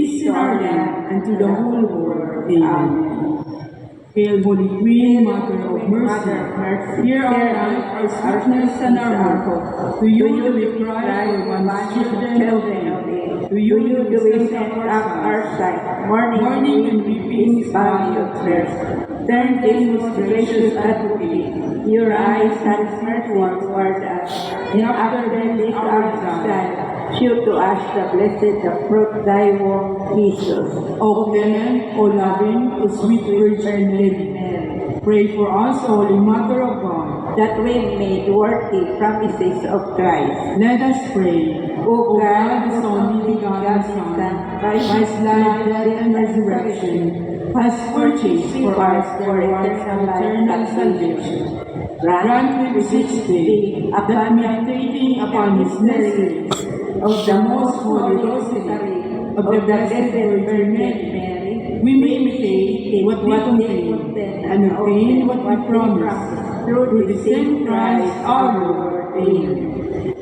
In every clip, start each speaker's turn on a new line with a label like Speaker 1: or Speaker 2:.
Speaker 1: peace in our land and to the whole world. Amen. Hail, Holy Queen, Mother of Mercy, hear our life, our sweetness, and our hope. To you do we cry, for once children of Eve. To you do we send up our sight. Mourning and weeping is valley of tears. Turn this most gracious advocate, your eyes and mercy toward us, and after this our exile, show to us the blessed fruit thy womb, Jesus.
Speaker 2: O clement, O loving, O sweet Virgin Mary, pray for us, O Holy Mother of God,
Speaker 1: that we may do worthy promises of Christ.
Speaker 2: let us pray.
Speaker 1: O God,
Speaker 2: His only begotten Son, by His life, death, and resurrection, has purchased for us the rewards of eternal salvation. Grant, we beseech Thee, that meditating upon His mysteries of the most holy rosary of the Blessed Virgin Mary, we may imitate what we contain and obtain what we promise, through the same Christ our Lord. Amen.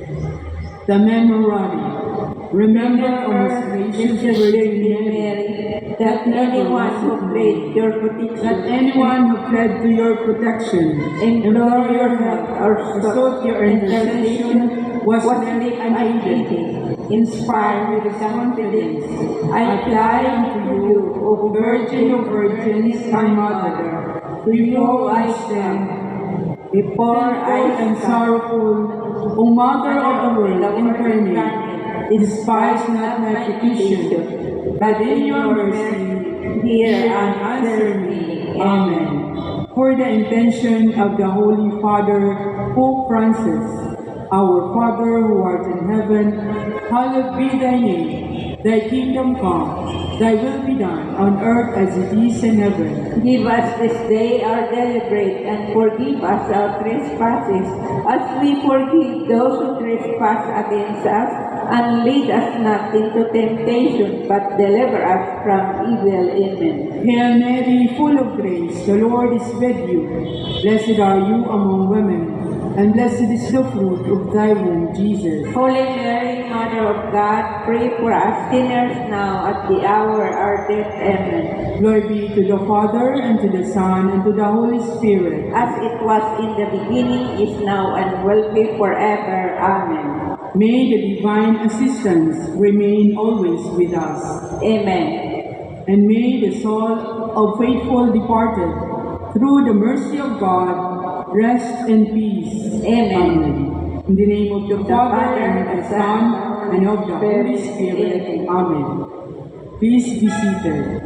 Speaker 2: The Memorare. Remember, O most gracious Virgin Mary,
Speaker 1: that anyone who prayed your protection,
Speaker 2: that anyone who fled to your protection,
Speaker 1: implore your help, or
Speaker 2: sought your intercession, was left unaided.
Speaker 1: inspired with confidence, I fly unto you, O
Speaker 2: Virgin of Virgins, our Mother,
Speaker 1: before I stand, before I
Speaker 2: and
Speaker 1: stand,
Speaker 2: sorrowful, O Mother of the world incarnate, despise not my petition, but in your mercy
Speaker 1: hear and answer me.
Speaker 2: Amen. For the intention of the Holy Father, Pope Francis, our Father who art in heaven, hallowed be thy name. Thy kingdom come, thy will be done, on earth as it is in heaven.
Speaker 1: Give us this day our daily bread, and forgive us our trespasses, as we forgive those who trespass against us. And lead us not into temptation, but deliver us from evil. Amen.
Speaker 2: Hail Mary, full of grace, the Lord is with you. Blessed are you among women, and blessed is the fruit of thy womb, Jesus.
Speaker 1: Holy Mary, Mother of God, pray for us sinners now at the hour of our death. Amen.
Speaker 2: Glory be to the Father, and to the Son, and to the Holy Spirit.
Speaker 1: As it was in the beginning, is now, and will be forever. Amen.
Speaker 2: May the divine assistance remain always with us.
Speaker 1: Amen.
Speaker 2: And may the soul of faithful departed, through the mercy of God, rest in peace.
Speaker 1: Amen.
Speaker 2: In the name of the Father, and of the Son, and of the Holy Spirit. Amen. Please be seated.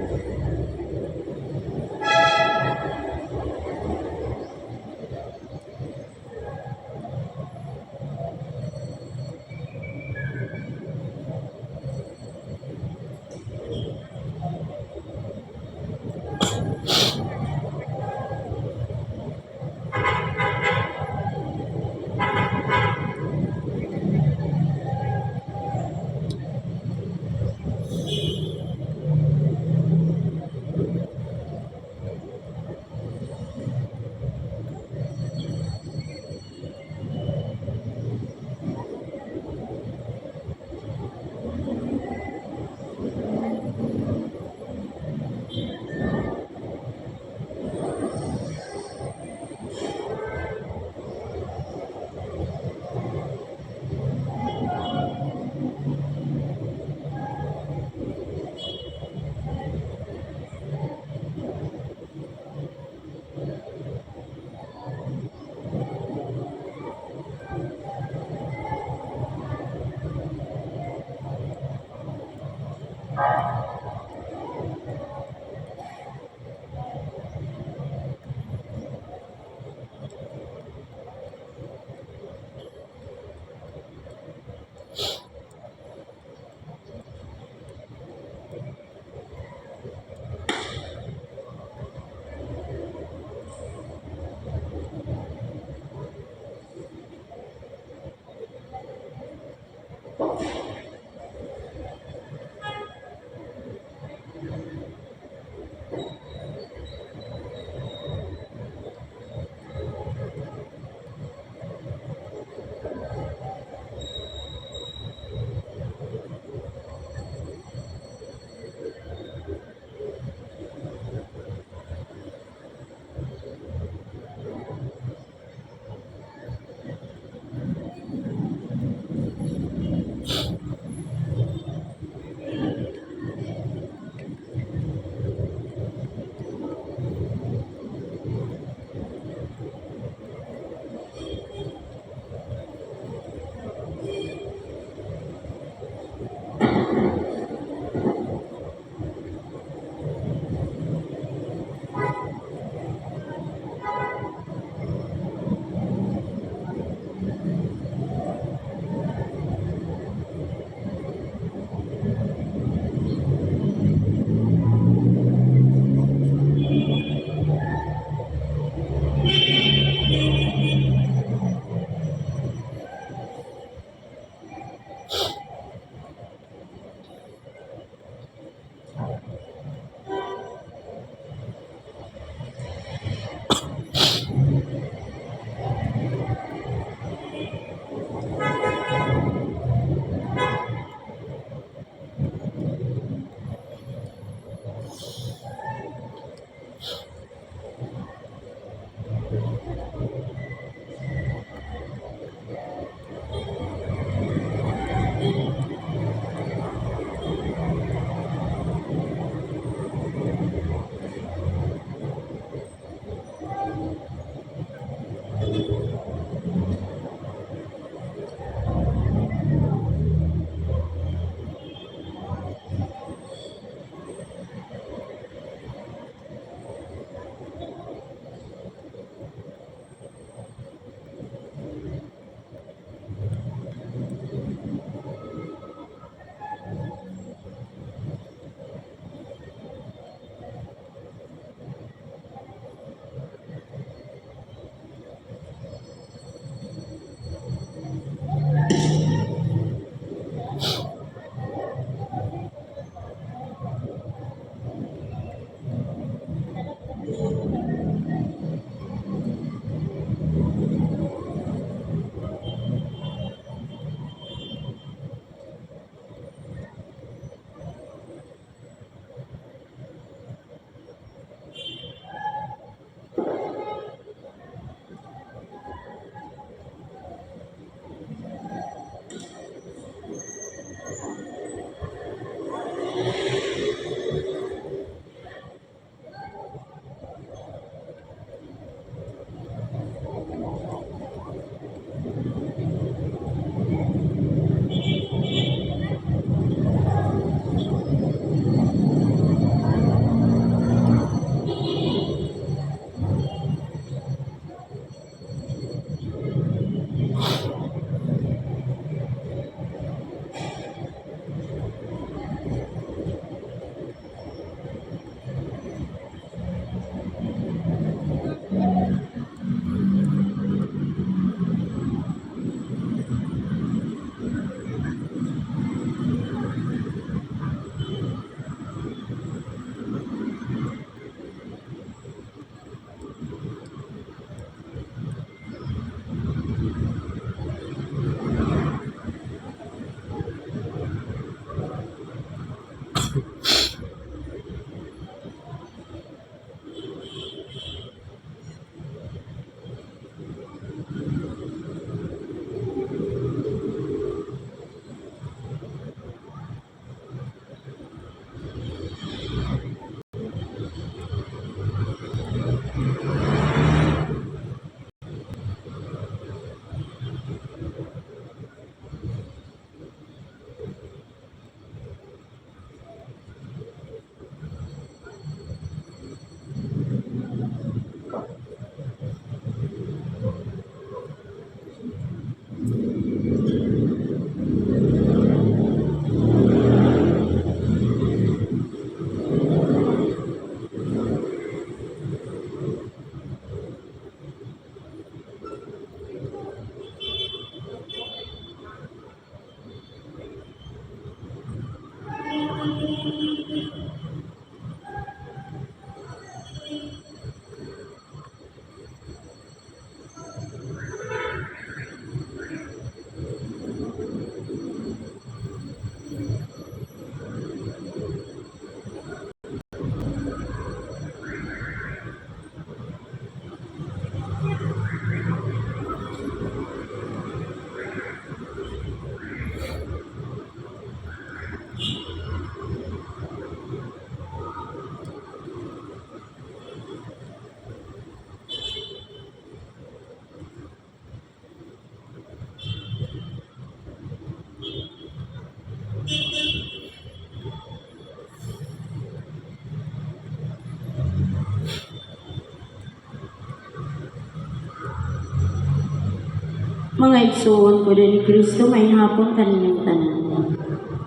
Speaker 2: Mga igsoon ko ni Kristo may hapon kaninyong tanan.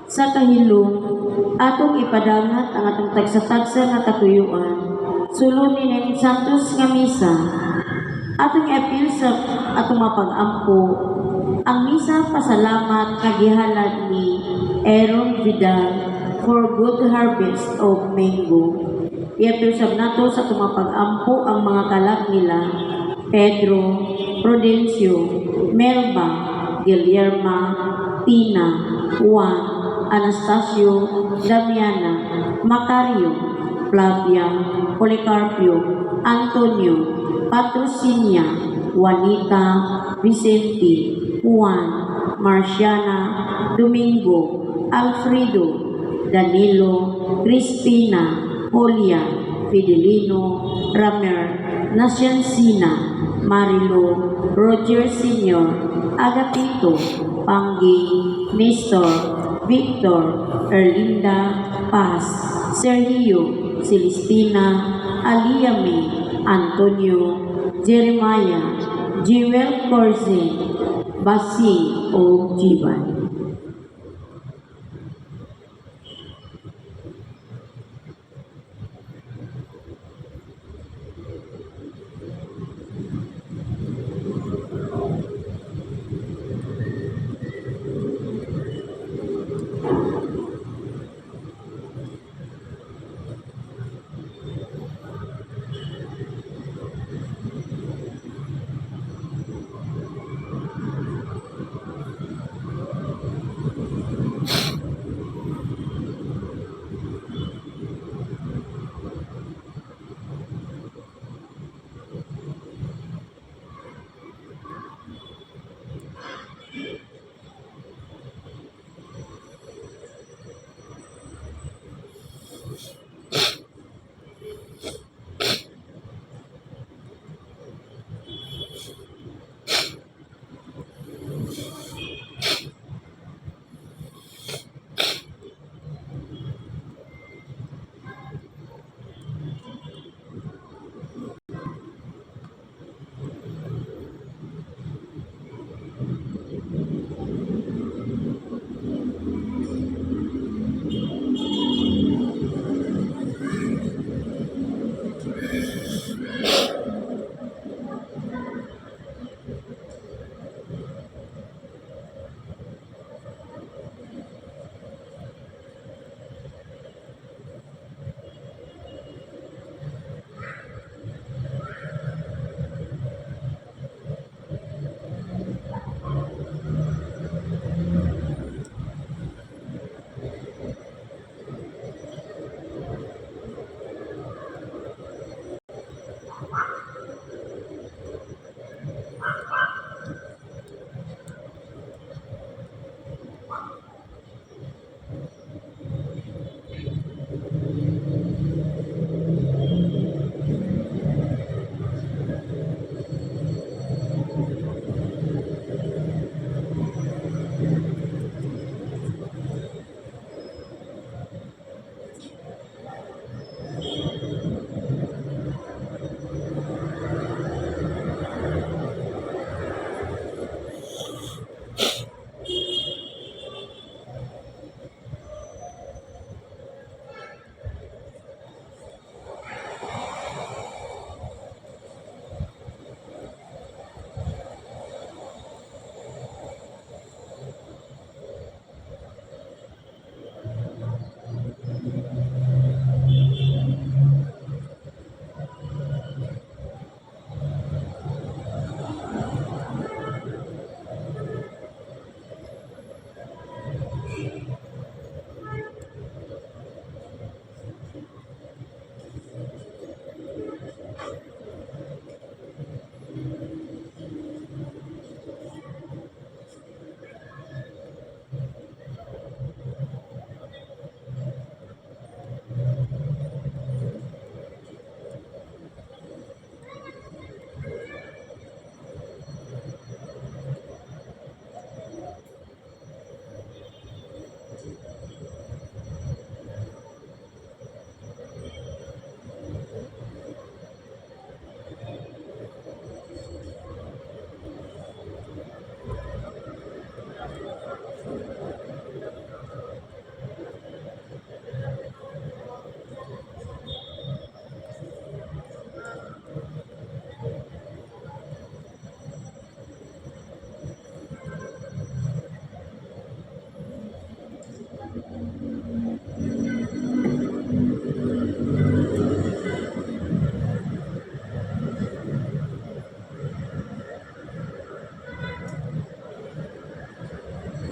Speaker 2: Sa kahilom, atong ipadangat ang atong tagsa-tagsa nga katuyuan. Sulod ni Santos nga misa, atong i-appeal sa atong mapag-ampo ang misa pasalamat kagihalad ni Aaron Vidal for good harvest of mango. I-appeal sab nato sa atong mapag-ampo ang mga kalag nila Pedro, Prudencio, Melba, Guillerma, Tina, Juan, Anastasio, Damiana, Macario, Flavia, Policarpio, Antonio, Patrocinia, Juanita, Vicente, Juan, Marciana, Domingo, Alfredo, Danilo, Crispina, Julia, Fidelino, Ramer, Nasyansina, Marilo, Roger Sr., Agapito, Panggi, Nestor, Victor, Erlinda, Paz, Sergio, Celestina, Aliame, Antonio, Jeremiah, Jewel Corzin, Basing o Jiban.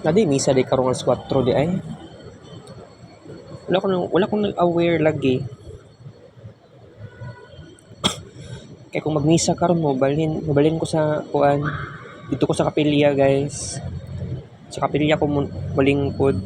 Speaker 3: Nadi misa di karong alas 4 di ay. Wala akong nag-aware lagi. Kaya kung magmisa karon mo, mabalhin ko sa kuan. Dito ko sa kapilya, guys. Sa kapilya ko malingkod.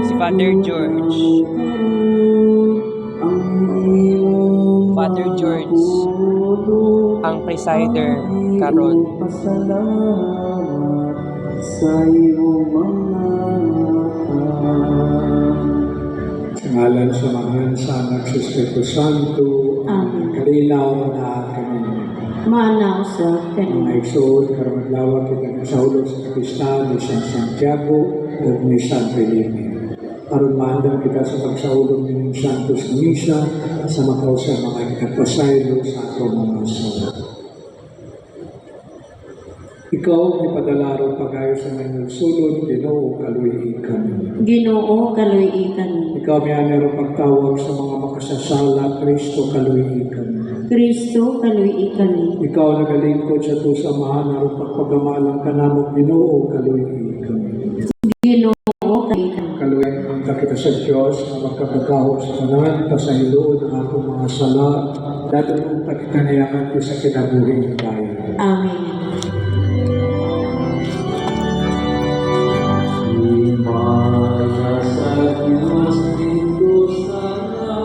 Speaker 3: Si Father George. Father George ang presider karon.
Speaker 4: Sa ngalan sa Mga sa Anak sa Espiritu Santo,
Speaker 2: Amen.
Speaker 4: kalinaw na kami.
Speaker 2: Manaw sa
Speaker 4: Mga
Speaker 2: kanila.
Speaker 4: igsoon, karamaglawa kita ng sa ulo sa Kapistan ni San Santiago at ni San Felipe. Aron maandang kita sa pagsaulong ng Santos Misa sa makaw sa mga ikatpasaylo sa atong mga soul. Ikaw, ipadalaro pagayo sa mga sulod, Ginoo, kaluyi kami.
Speaker 2: Ginoo kaluy kami.
Speaker 4: Ikaw may anero pagtawag sa mga makasasala, Kristo, kaluyi kami.
Speaker 2: Kristo kaluy kami.
Speaker 4: Ikaw nagalingkod sa tusamahan, aron pagpagamalang kanamog, Ginoo, kaluyi kami.
Speaker 2: Ginoo kaluy kami.
Speaker 4: Kaluyin ang kita sa Diyos na magkapagkahog sa kanan, pasaylood ang atong mga sala, dato mong pagkanayangan ko sa kinabuhi tayo.
Speaker 2: Amen.
Speaker 4: Himaya sa Diyos dito sana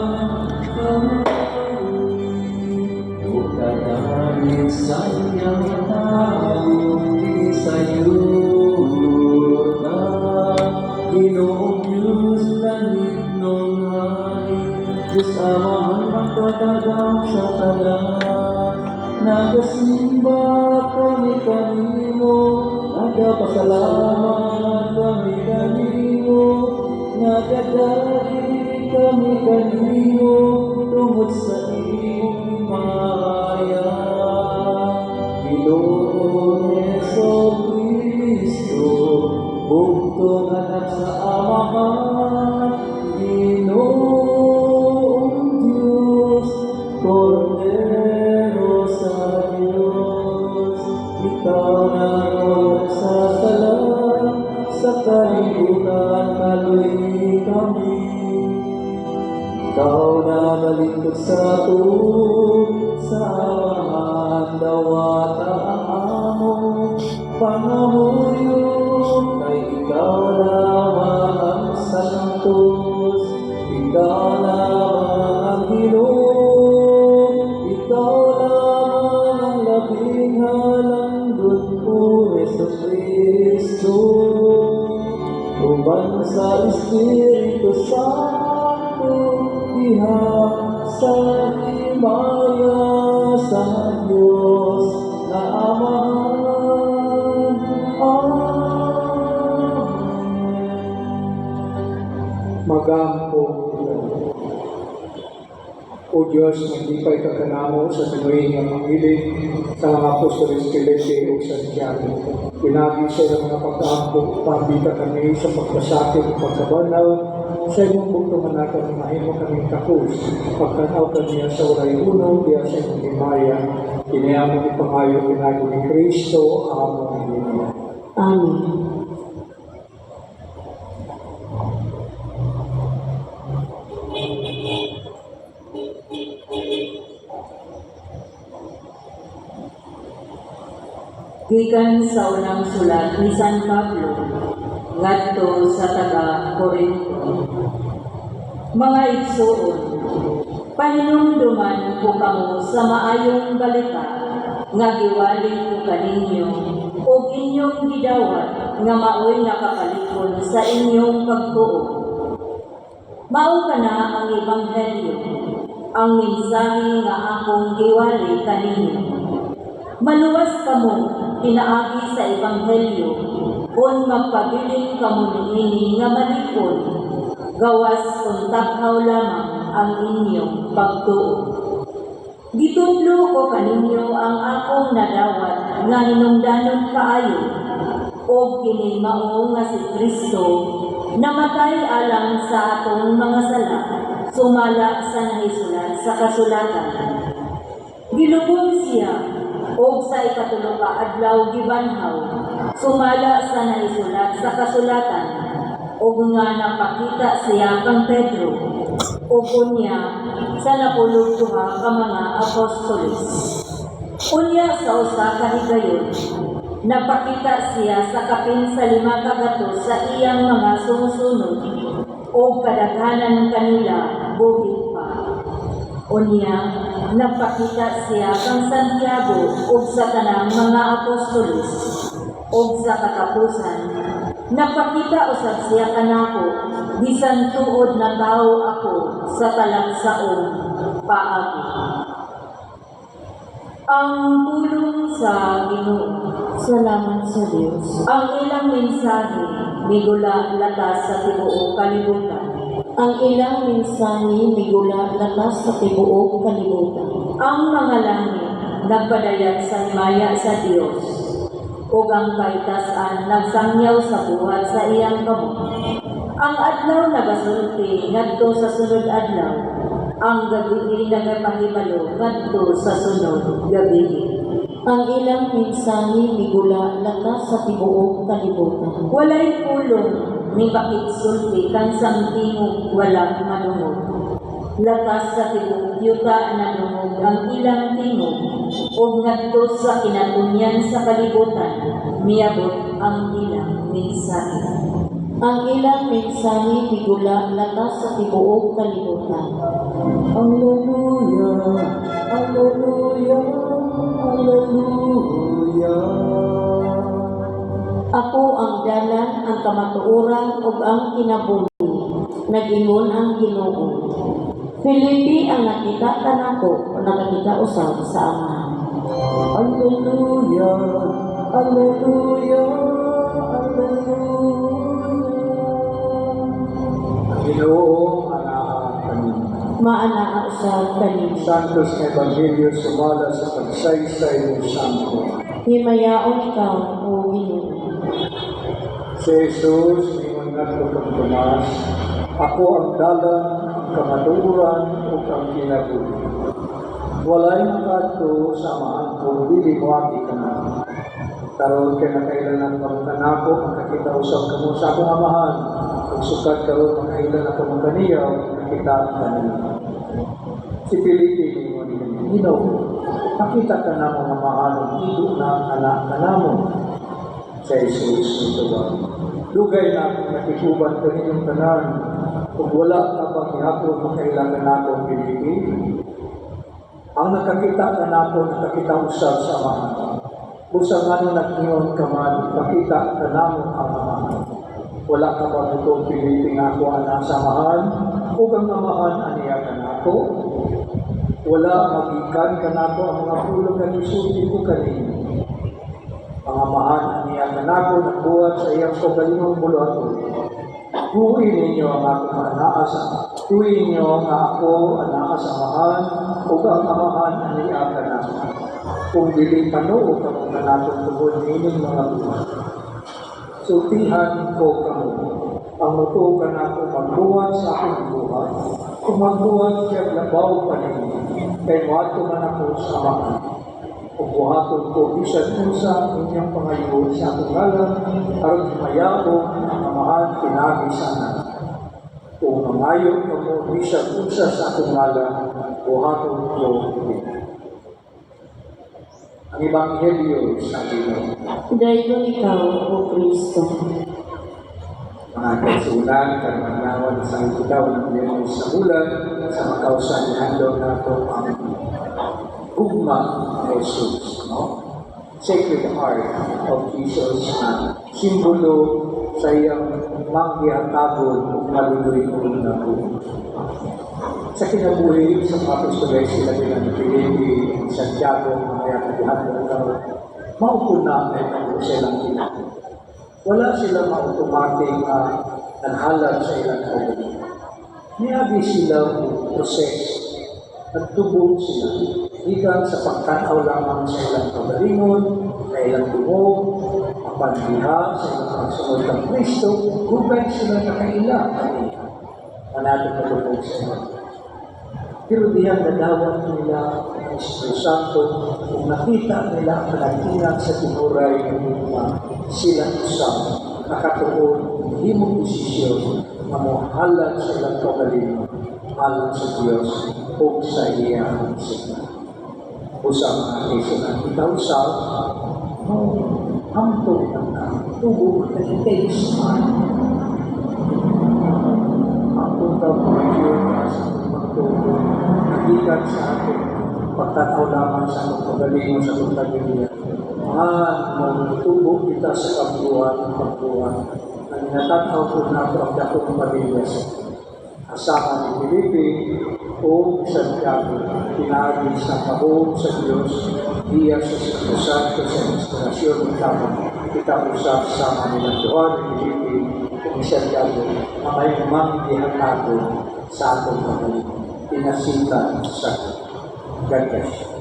Speaker 4: o kadamit sa iyang tao di sa'yo na Ginoong Diyos langit nung hari Diyos Ama magkakadaw sa tanan nagasimba kami kanino nagpasalamat kami kanino nagadali kami kanino tungod sa iyong himaya Ginoong Jesucristo bugtong anak sa Amahan Ginoong Diyos Cordero sa Diyos, ikaw
Speaker 5: kalibutan maloy kami. Ikaw na balingkod sa tuon, sa awahan dawata ang among pangamuyo. Kay ikaw lamang ang santos, ikaw lamang ang Ginoo, ikaw lamang ang labing halangdon ko, Jesus Cristo. Uban sa Espiritu Santo, diha sa himaya sa Diyos na Amahan. Amen.
Speaker 4: Magampo. O Diyos, maglipay ka kanamo sa tinuig ng panghilig sa mga apostoles Felipe o Santiago. Pinagi sa iyong mga pagkaampo, pabita kami sa pagkasakit at pagkabanaw, sa iyong bugtungan natin mahimo kaming takos. Pagkanaw kaniya sa walay uno, diya sa iyong himaya, kinayamon ni pangayo pinagi ni Kristo, Amen.
Speaker 2: Amen. Gikan sa unang sulat ni San Pablo ngadto sa taga-Corinto. Mga igsoon, pahinumduman ko kamo sa maayong balita nga giwali ko kaninyo ug inyong gidawat nga maoy nakapalikon sa inyong pagtuo. Mao kana ang ebanghelyo, ang mensahe nga akong giwali kaninyo. Maluwas kamo pinaagi sa ebanghelyo kung magpabiling kamo niini nga malikon, gawas kung taghaw lamang ang inyong pagtuo. Gitudlo ko kaninyo ang akong nadawat nga hinungdanon kaayo, o kini mao nga si Kristo namatay alang sa atong mga sala, sumala sa nahisulat sa kasulatan. Gilubong siya o sa ikatulo ka adlaw gibanhaw, sumala sa naisulat sa kasulatan, o nga napakita siya kang Pedro, o kunya sa napulog duha ka mga apostoles. Unya sa usa ka higayon, napakita siya sa kapin sa 5 kagatos sa iyang mga sumusunod, o kadaghanan kanila buhit pa. Unya, napakita siya kang Santiago ug sa tanang mga apostoles, ug sa katapusan, napakita usab siya kanako, bisan tuod na tao ako sa talagsaon paagi. Ang tulong sa Ginoo. Salamat sa Dios. Ang ilang mensahe migula latas sa tibuok kalibutan. Ang ilang mensahe migula latas sa tibuok kalibutan. Ang mga langit nagpadayag sa himaya sa Dios, ug ang kaitasan nagsangyaw sa buhat sa iyang kamot. Ang adlaw nagasulti ngadto sa sunod adlaw, ang gabi nagapahibalo ngadto sa sunod gabi. Ang ilang mensahe migula latas sa tibuok kalibutan. Walay pulong ni pakigsulti kang samtingog walang manungod. Latas sa tibuok yuta nanungog ang ilang tingog, ug ngadto sa kinatunyan sa kalibutan miabot ang ilang mensahe. Ang ilang mensahe migula latas sa tibuok kalibutan.
Speaker 5: Alleluia, Alleluia, Alleluia.
Speaker 2: Ako ang dalan, ang kamatuoran ug ang kinabuhi. Nag-ingon ang Ginoo. Filipi ang nakita kanako o nakakita usab sa Ama.
Speaker 5: Alleluia, Alleluia, Alleluia.
Speaker 4: Ginoo, anaa kami.
Speaker 2: Maanaa usab kanimo.
Speaker 4: Santos na Ebanghelyo sumala sa pagsaysay ng Santo.
Speaker 2: Himayaon ikaw, O Ginoo.
Speaker 4: Si Jesus, ingon ngadto kang Tomas, ako ang dalan, ang kamatuoran ug ang kinabuhi. Walay makadto sa Amahan kung dili moagi ka na. Karon kay nakailan ang kanako, makakita usab kamo sa akong amahan. Kung sukat karon makailan ako magkaniya, makita kanila. Si Felipe mo ni Gino, makita ka na mga mahalong ido na anak ka namon sa Jesus nito ba. Dugay na nakikuban ka ninyong tanan, kung wala ka bang ihapon makailangan ako Felipe. Ang nakakita ka na ako, nakakita usab sa amahan. Busang ano nagtingon ka man, makita ka namon ang amahan. Wala ka ba itong Felipe nga ako anak sa amahan, o kang amahan aniya ka na ako. Wala magikan ka na ako ang mga pulong na isulti ko kanino. Ang amahan aniya ka na ako, nagbuhat sa iyang pagalimang bulato. Tuwin ninyo ang akong anaasa. Tuwin ninyo nga ako anaasa amahan, o kang amahan aniya ka na ako. Kung dili panoo ka mong kanatong tungkol nining mga buwan. Sultihan ko kamo, ang muto ka na ako magbuhat sa aking buhay. Kung magbuhat siya labaw pa ninyo, kay buhato man ako sa amahan. Kung buhaton ko bisan unsa inyong pangayon sa akong ngalan, aron mayao ang amahan pinagi sana. Kung mangayon ka mo bisan unsa sa akong ngalan, buhaton ko din. Ang Ebanghelyo sa Ginoo.
Speaker 2: Dayon ikaw, O Kristo.
Speaker 4: Mga kaisulan, karanawan sa ikaw ng Diyos sa bulan, sa makausan ni Handong na ito ang ugma ni Jesus. No? Sacred Heart of Jesus na simbolo sa iyang manggihatabon kung maluloy-uloy na po. Sa kinabuhi, sa Apostolay sila bilang Felipe, Santiago, mga katihan ng maupo na ay ang silang kinabuhi. Wala silang automatic na naghalag sa ilang kagaling. Niyabi silang proses at tubog sila. Ikan sa pagkanaw lamang sa ilang kagalingon, sa ilang tubog, mapandiha sa ilang pagsunod ng Kristo, hugay sila nakaila kanina. Manatong natubog sa ilang. Pero diyan nadawat nila ang Espiritu Santo kung nakita nila ang panaginag sa tinuray ng luma, sila usap, nakatuon, hindi mo posisyon na muhalag sa ilang kagalingon, halang sa Diyos o sa iyang sila. Usap ang iso kita usap, hamtong na tubo at itays man. Ang punta po sa magtubo, nagikat sa atin, pagtataw lamang sa magpagalingon sa pagpagalingon. Magtubo kita sa pagbuhan, ang natataw po na ito ang dakong paligas. Asama ni Felipe o Santiago, pinagin sa kahon sa Diyos, diya sa Espiritu Santo sa inspirasyon ng tama. Kita usap sama nilang Tuhan ni Felipe o Santiago na may manggihatado sa atong pagalingon. Pinasitan sa gagas.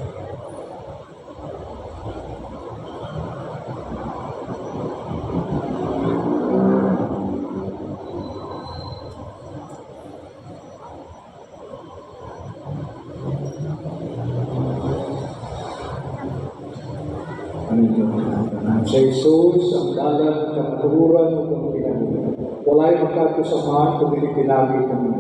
Speaker 4: Sa Jesus, ang dalang kapatururan o kang pinagin. Wala'y makato sa mga kung pinipinagin kami.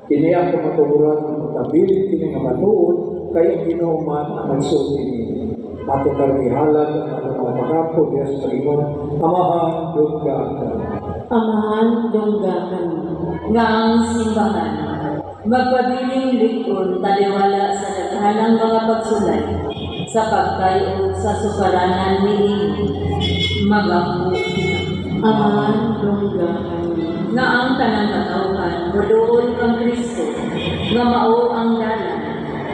Speaker 4: Kini ang kamatururan ng magkabilit kini nga matuod, kaya ang ginuman ang nagsulti niya. Matukarnihalan ang mga makapo niya sa Panginoon, Amahan, Dugga,
Speaker 2: Amahan, dungga kami.
Speaker 6: Nga ang simbahan, magpabiling likod taliwala sa daghanang mga pagsulay, sa pagkayo sa sukaranan ni magampo.
Speaker 2: Amahan, dungga kami.
Speaker 6: Nga ang tanang katauhan, muduol ang Kristo, nga mao ang dalan,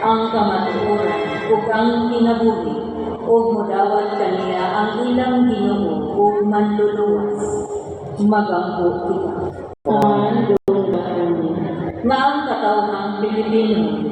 Speaker 6: ang kamatuoran, ug ang kinabuhi, ug mudawat kaniya ang ilang Ginoo ug manluluwas. Magampo kita.
Speaker 2: Amahan, dungga kami.
Speaker 6: Nga ang katawhang Pilipino,